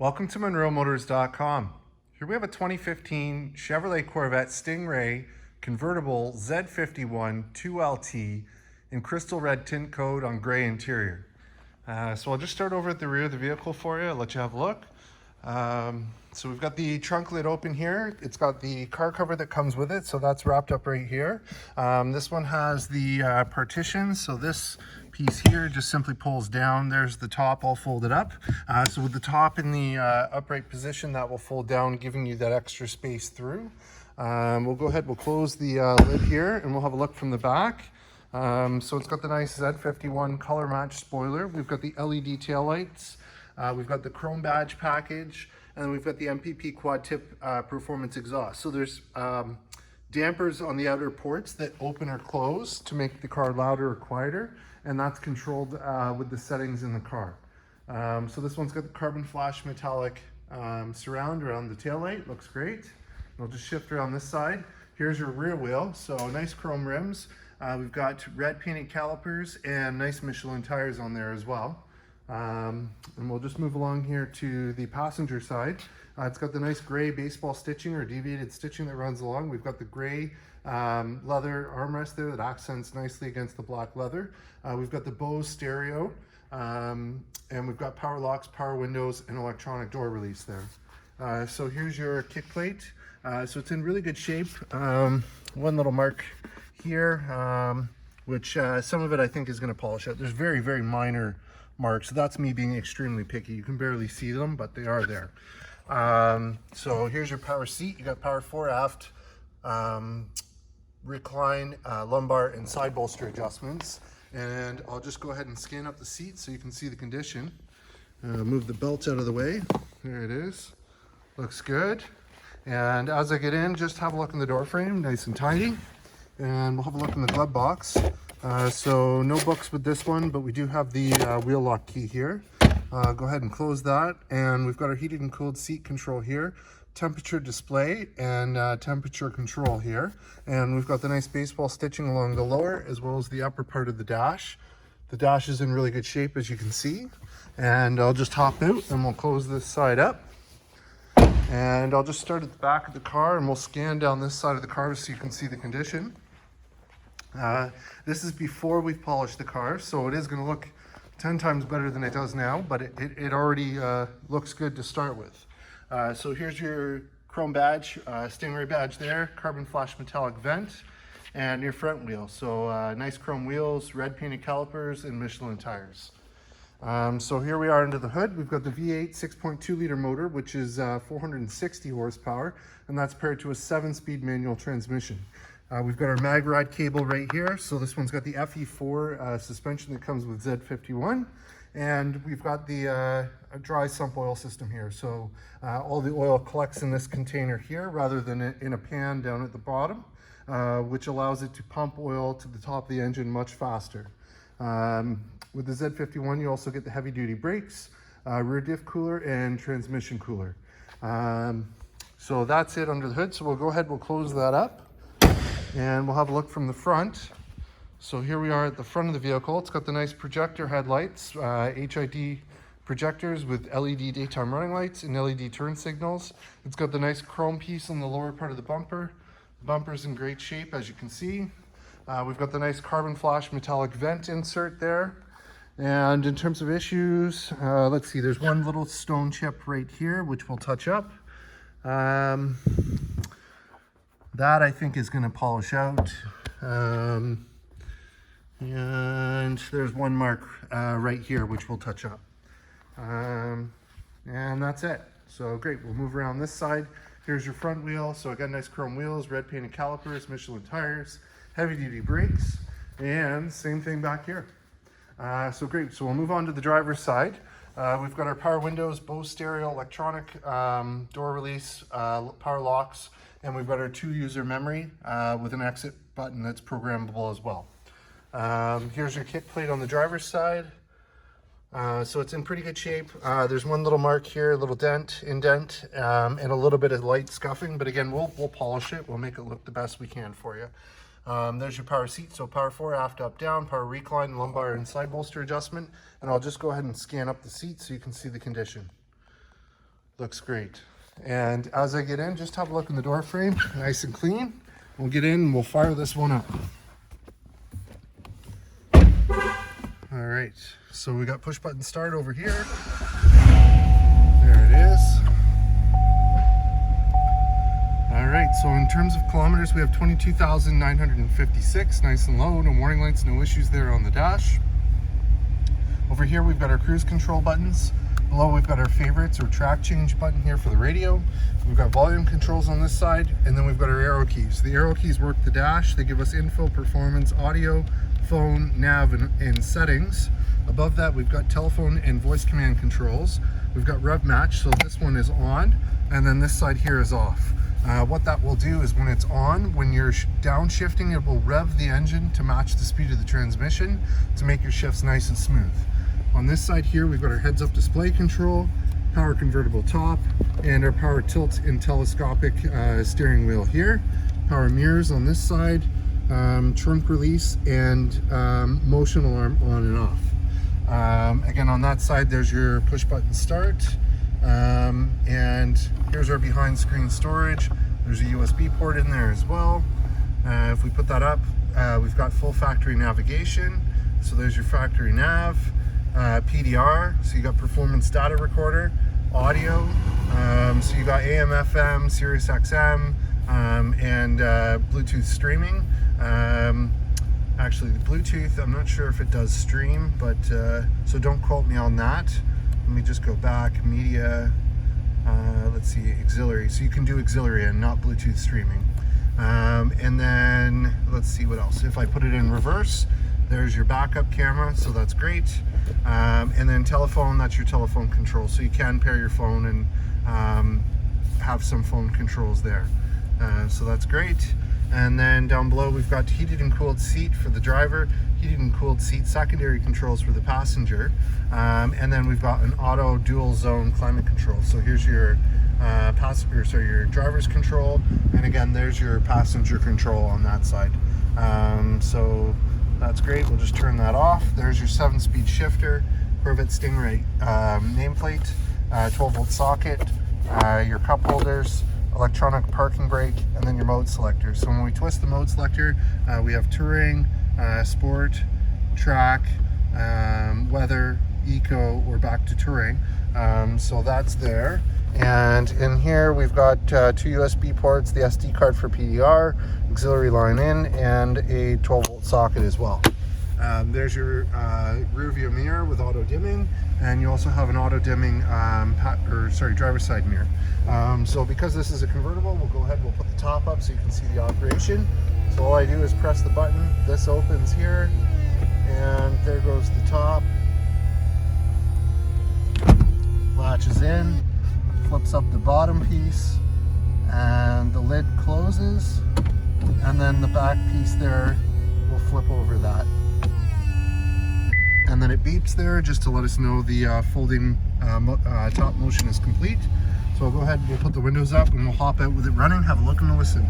Welcome to MonroeMotors.com. Here we have a 2015 Chevrolet Corvette Stingray Convertible Z51 2LT in Crystal Red Tintcoat on gray interior. So I'll just start over at the rear of the vehicle for you, let you have a look. So we've got the trunk lid open here. It's got the car cover that comes with it, so that's wrapped up right here. This one has the partitions, so this piece here just simply pulls down. There's the top all folded up. So with the top in the upright position, that will fold down, giving you that extra space through. We'll go ahead, we'll close the lid here, and we'll have a look from the back. So it's got the nice Z51 color match spoiler. We've got the LED taillights. We've got the chrome badge package, and then we've got the MPP quad tip performance exhaust. So there's dampers on the outer ports that open or close to make the car louder or quieter, and that's controlled with the settings in the car. So this one's got the carbon flash metallic surround around the taillight. Looks great. We'll just shift around this side. Here's your rear wheel. So nice chrome rims. We've got red painted calipers and nice Michelin tires on there as well. And we'll just move along here to the passenger side. It's got the nice gray baseball stitching or deviated stitching that runs along. We've got the gray leather armrest there that accents nicely against the black leather. We've got the Bose stereo, and we've got power locks, power windows, and electronic door release there. So here's your kick plate. So it's in really good shape. One little mark here, which some of it I think is going to polish out. There's very, very minor marks. So that's me being extremely picky. You can barely see them, but they are there. So here's your power seat. You got power fore, aft, recline, lumbar, and side bolster adjustments. And I'll just go ahead and scan up the seat so you can see the condition. Move the belt out of the way. There it is. Looks good. And as I get in, just have a look in the door frame, nice and tidy. And we'll have a look in the glove box. So no books with this one, but we do have the wheel lock key here. Go ahead and close that. And we've got our heated and cooled seat control here, temperature display, and temperature control here. And we've got the nice baseball stitching along the lower as well as the upper part of the dash. The dash is in really good shape, as you can see. And I'll just hop out and we'll close this side up. And I'll just start at the back of the car and we'll scan down this side of the car so you can see the condition. This is before we've polished the car, so it is going to look 10 times better than it does now, but it already looks good to start with. So here's your chrome badge, Stingray badge there, carbon flash metallic vent, and your front wheel. So nice chrome wheels, red painted calipers, and Michelin tires. So here we are under the hood. We've got the V8 6.2 liter motor, which is 460 horsepower, and that's paired to a 7-speed manual transmission. We've got our mag ride cable right here. So this one's got the FE4 suspension that comes with Z51. And we've got the dry sump oil system here. So all the oil collects in this container here rather than in a pan down at the bottom, which allows it to pump oil to the top of the engine much faster. With the Z51, you also get the heavy duty brakes, rear diff cooler, and transmission cooler. So that's it under the hood. So we'll go ahead, we'll close that up. And we'll have a look from the front. So here we are at the front of the vehicle. It's got the nice projector headlights, HID projectors with LED daytime running lights and LED turn signals. It's got the nice chrome piece on the lower part of the bumper. The bumper's in great shape, as you can see. We've got the nice carbon flash metallic vent insert there. And in terms of issues, let's see, there's one little stone chip right here, which we'll touch up. That I think is going to polish out. And there's one mark right here, which we'll touch up. And that's it. So great, we'll move around this side. Here's your front wheel. So I got nice chrome wheels, red painted calipers, Michelin tires, heavy duty brakes, and same thing back here. So great, so we'll move on to the driver's side. We've got our power windows, Bose stereo, electronic door release, power locks, and we've got our 2-user memory with an exit button that's programmable as well. Here's your kick plate on the driver's side. So it's in pretty good shape. There's one little mark here, a little indent, and a little bit of light scuffing, but again, we'll polish it. We'll make it look the best we can for you. There's your power seat, so power fore, aft, up, down, power recline, lumbar, and side bolster adjustment. And I'll just go ahead and scan up the seat so you can see the condition. Looks great. And as I get in, just have a look in the door frame, nice and clean. We'll get in and we'll fire this one up. All right, so we got push button start over here. There it is. All right, so in terms of kilometers, we have 22,956, nice and low, no warning lights, no issues there on the dash. Over here, we've got our cruise control buttons. Below, we've got our favorites or track change button here for the radio. We've got volume controls on this side, and then we've got our arrow keys. The arrow keys work the dash. They give us info, performance, audio, phone, nav, and settings. Above that, we've got telephone and voice command controls. We've got Rev Match, so this one is on, and then this side here is off. What that will do is when it's on, when you're downshifting, it will rev the engine to match the speed of the transmission to make your shifts nice and smooth. On this side here, we've got our heads-up display control, power convertible top, and our power tilt and telescopic steering wheel here. Power mirrors on this side, trunk release, and motion alarm on and off. Again, on that side, there's your push button start. And here's our behind screen storage. There's a USB port in there as well. If we put that up, we've got full factory navigation. So there's your factory nav, PDR, so you got performance data recorder, audio, so you got AM, FM, Sirius XM, and Bluetooth streaming. Actually, the Bluetooth, I'm not sure if it does stream, but so don't quote me on that. Let me just go back, media, let's see, auxiliary. So you can do auxiliary and not Bluetooth streaming. And then let's see what else. If I put it in reverse, there's your backup camera, so that's great. And then telephone, that's your telephone control. So you can pair your phone and have some phone controls there. So that's great. And then down below, we've got heated and cooled seat for the driver, heated and cooled seat secondary controls for the passenger. And then we've got an auto dual zone climate control. So here's your your driver's control. And again, there's your passenger control on that side. So that's great. We'll just turn that off. There's your 7-speed shifter, Corvette Stingray nameplate, 12-volt socket, your cup holders, electronic parking brake, and then your mode selector. So when we twist the mode selector, we have touring, sport, track, weather, eco, or back to touring. So that's there. And in here we've got 2 USB ports, the SD card for PDR, auxiliary line in, and a 12-volt socket as well. There's your rear view mirror with auto dimming, and you also have an auto dimming driver's side mirror. So because this is a convertible, we'll go ahead, we'll put the top up so you can see the operation. So all I do is press the button, this opens here, and there goes the top. Latches in, flips up the bottom piece, and the lid closes, and then the back piece there will flip over that. And then it beeps there just to let us know the folding top motion is complete. So I'll go ahead and we'll put the windows up and we'll hop out with it running, have a look and a listen.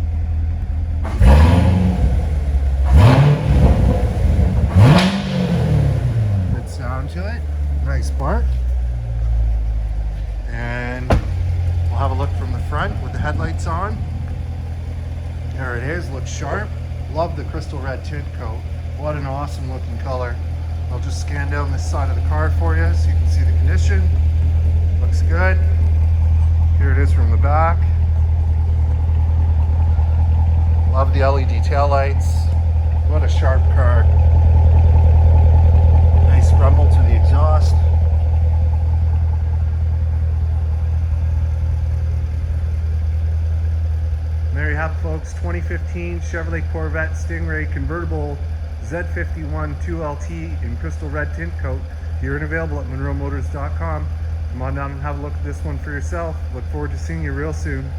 Good sound to it, nice bark. And we'll have a look from the front with the headlights on. There it is, looks sharp. Love the Crystal Red Tintcoat. What an awesome looking color. I'll just scan down this side of the car for you so you can see the condition. Looks good. Here it is from the back. Love the LED taillights. What a sharp car. Nice rumble to the exhaust. There you have it, folks. 2015 Chevrolet Corvette Stingray Convertible Z51 2LT in Crystal Red Tintcoat. Here and available at MonroeMotors.com. Come on down and have a look at this one for yourself. Look forward to seeing you real soon.